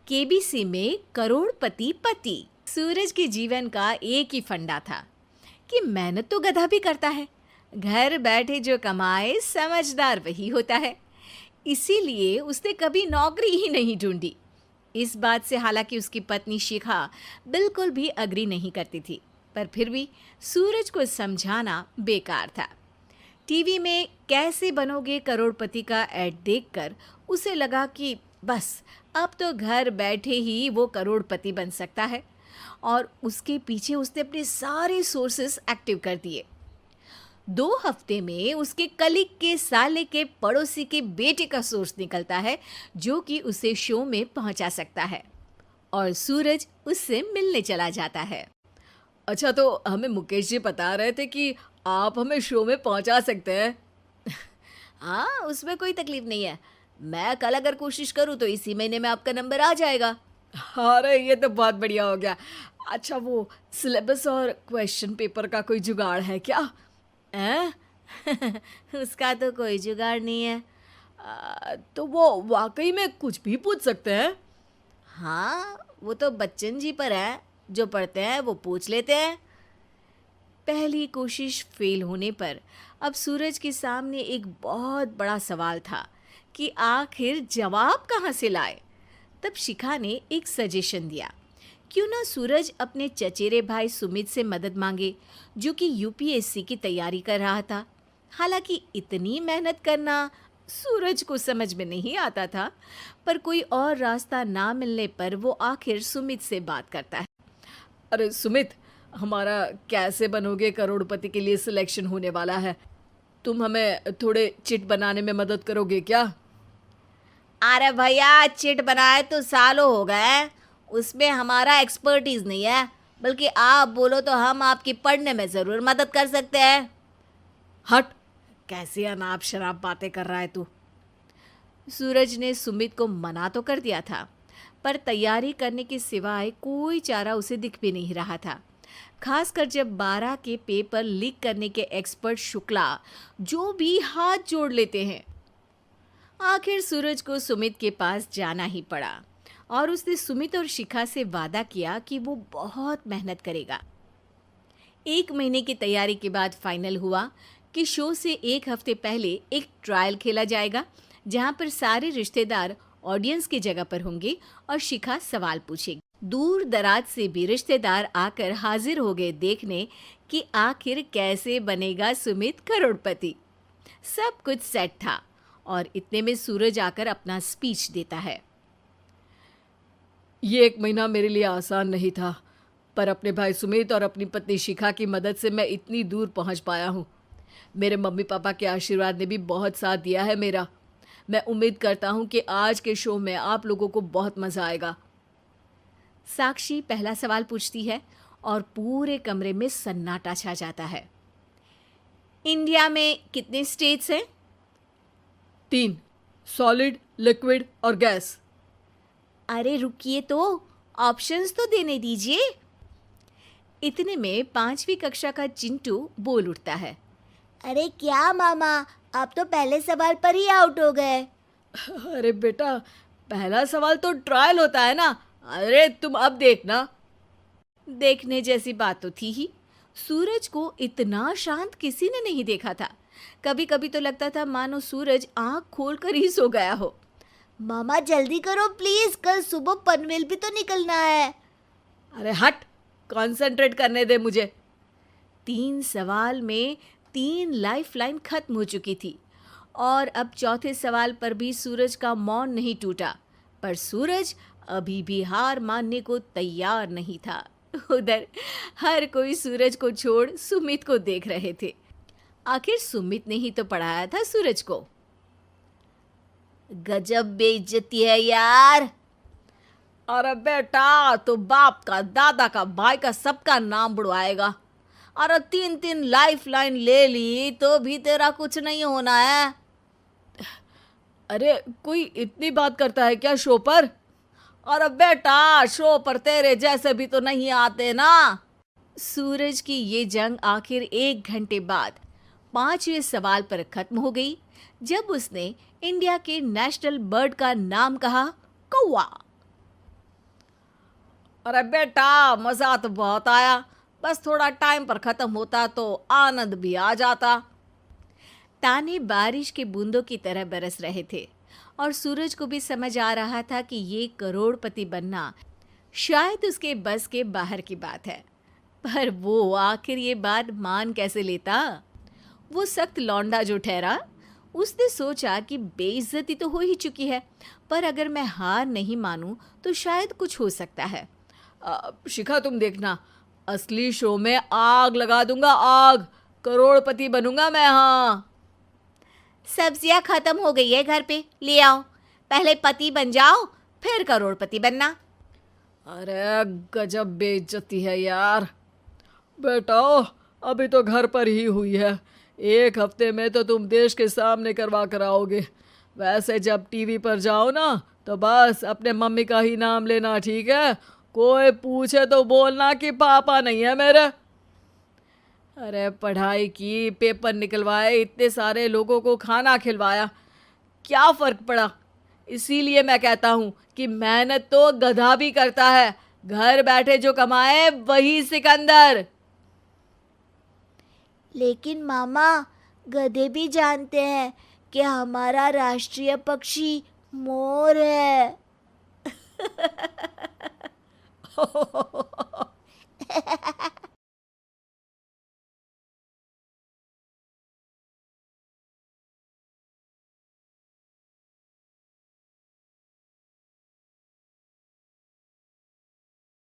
KBC में करोड़पति पति। सूरज के जीवन का एक ही फंडा था कि मेहनत तो गधा भी करता है, घर बैठे जो कमाए समझदार वही होता है। इसीलिए उसने कभी नौकरी ही नहीं ढूंढी। इस बात से हालांकि उसकी पत्नी शिखा बिल्कुल भी अग्री नहीं करती थी, पर फिर भी सूरज को समझाना बेकार था। टीवी में कैसे बनोगे करोड़पति का ऐड देखकर उसे लगा कि बस अब तो घर बैठे ही वो करोड़पति बन सकता है, और उसके पीछे उसने अपने सारे सोर्सेस एक्टिव कर दिए। 2 हफ्ते में उसके कलीग के साले के पड़ोसी के बेटे का सोर्स निकलता है जो कि उसे शो में पहुंचा सकता है, और सूरज उससे मिलने चला जाता है। अच्छा, तो हमें मुकेश जी बता रहे थे कि आप हमें शो में पहुंचा सकते हैं। हाँ, उसमें कोई तकलीफ नहीं है। मैं कल अगर कोशिश करूँ तो इसी महीने में आपका नंबर आ जाएगा। अरे ये तो बहुत बढ़िया हो गया। अच्छा, वो सिलेबस और क्वेश्चन पेपर का कोई जुगाड़ है क्या? हैं? उसका तो कोई जुगाड़ नहीं है। तो वो वाकई में कुछ भी पूछ सकते हैं? हाँ, वो तो बच्चन जी पर है, जो पढ़ते हैं वो पूछ लेते हैं। पहली कोशिश फेल होने पर अब सूरज के सामने एक बहुत बड़ा सवाल था कि आखिर जवाब कहाँ से लाए। तब शिखा ने एक सजेशन दिया, क्यों ना सूरज अपने चचेरे भाई सुमित से मदद मांगे, जो कि यूपीएससी की तैयारी कर रहा था। हालांकि इतनी मेहनत करना सूरज को समझ में नहीं आता था, पर कोई और रास्ता ना मिलने पर वो आखिर सुमित से बात करता है। अरे सुमित, हमारा कैसे बनोगे करोड़पति के लिए सिलेक्शन होने वाला है। तुम हमें थोड़े चिट बनाने में मदद करोगे क्या? अरे भैया, चिट बनाए तो सालों हो गए, उसमें हमारा एक्सपर्टीज नहीं है, बल्कि आप बोलो तो हम आपकी पढ़ने में ज़रूर मदद कर सकते हैं। हट, कैसी अनाप शराब बातें कर रहा है तू। सूरज ने सुमित को मना तो कर दिया था, पर तैयारी करने के सिवाय कोई चारा उसे दिख भी नहीं रहा था। खासकर जब 12 के पेपर लीक करने के एक्सपर्ट शुक्ला जो भी हाथ जोड़ लेते हैं। आखिर सूरज को सुमित के पास जाना ही पड़ा, और उसने सुमित और शिखा से वादा किया कि वो बहुत मेहनत करेगा। 1 महीने की तैयारी के बाद फाइनल हुआ कि शो से 1 हफ्ते पहले एक ट्रायल खेला जाएगा, जहां पर सारे रिश्तेदार ऑडियंस की जगह पर होंगे और शिखा सवाल पूछेगी। दूर दराज से भी रिश्तेदार आकर हाजिर हो गए देखने कि आखिर कैसे बनेगा सुमित करोड़पति। सब कुछ सेट था, और इतने में सूरज आकर अपना स्पीच देता है। ये 1 महीना मेरे लिए आसान नहीं था, पर अपने भाई सुमित और अपनी पत्नी शिखा की मदद से मैं इतनी दूर पहुंच पाया हूँ। मेरे मम्मी पापा के आशीर्वाद ने भी बहुत साथ दिया है मेरा। मैं उम्मीद करता हूँ कि आज के शो में आप लोगों को बहुत मज़ा आएगा। साक्षी पहला सवाल पूछती है और पूरे कमरे में सन्नाटा छा जाता है। इंडिया में कितने स्टेट्स हैं? 3, सॉलिड, लिक्विड और गैस। अरे रुकिए, तो ऑप्शंस तो देने दीजिए। इतने में 5वीं कक्षा का चिंटू बोल उठता है। अरे क्या मामा, आप तो पहले सवाल पर ही आउट हो गए। अरे बेटा, पहला सवाल तो ट्रायल होता है ना। अरे तुम अब देखना। देखने जैसी बात तो थी ही। सूरज को इतना शांत किसी ने नहीं देखा था। कभी कभी तो लगता था मानो सूरज आंख खोलकर ही सो गया हो। मामा जल्दी करो प्लीज, कल सुबह पनवेल भी तो निकलना है। अरे हट, कंसंट्रेट करने दे मुझे। 3 सवाल में 3 लाइफलाइन खत्म हो चुकी थी, और अब चौथे सवाल पर भी सूरज का मौन नहीं टूटा। पर सूरज अभी भी हार मानने को तैयार नहीं था। उधर हर कोई सूरज को छोड़ सुमित को देख रहे थे। आखिर सुमित ने ही तो पढ़ाया था सूरज को। गजब बेइज्जती है यार। अरे बेटा, तो बाप का, दादा का, भाई का, सबका नाम बुड़वाएगा। अरे 3 लाइफलाइन ले ली तो भी तेरा कुछ नहीं होना है। अरे कोई इतनी बात करता है क्या शो पर? अरे बेटा, शो पर तेरे जैसे भी तो नहीं आते ना। सूरज की ये जंग आखिर 1 घंटे बाद 5वें सवाल पर खत्म हो गई, जब उसने इंडिया के नेशनल बर्ड का नाम कहा, कौवा। अरे बेटा, मजा तो बहुत आया, बस थोड़ा टाइम पर खत्म होता तो आनंद भी आ जाता। ताने बारिश के बूंदों की तरह बरस रहे थे और सूरज को भी समझ आ रहा था कि ये करोड़पति बनना शायद उसके बस के बाहर की बात है। पर वो आखिर ये बात मान कैसे लेता? वो सख्त लौंडा जो ठहरा, उसने सोचा कि बेइज्जती तो हो ही चुकी है, पर अगर मैं हार नहीं मानूं तो शायद कुछ हो सकता है। शिखा, तुम देखना, असली शो में आग लगा दूंगा, आग, करोड़पति बनूंगा मैं। हाँ, सब्जियां खत्म हो गई है घर पे, ले आओ। पहले पति बन जाओ, फिर करोड़पति बनना। अरे गजब बेइज्जती है यार। बेटा, अभी तो घर पर ही हुई है, 1 हफ्ते में तो तुम देश के सामने करवा कर आओगे। वैसे जब टीवी पर जाओ ना, तो बस अपने मम्मी का ही नाम लेना, ठीक है? कोई पूछे तो बोलना कि पापा नहीं है मेरे। अरे पढ़ाई की, पेपर निकलवाए, इतने सारे लोगों को खाना खिलवाया, क्या फ़र्क पड़ा? इसीलिए मैं कहता हूँ कि मेहनत तो गधा भी करता है, घर बैठे जो कमाए वही सिकंदर। लेकिन मामा, गधे भी जानते हैं कि हमारा राष्ट्रीय पक्षी मोर है।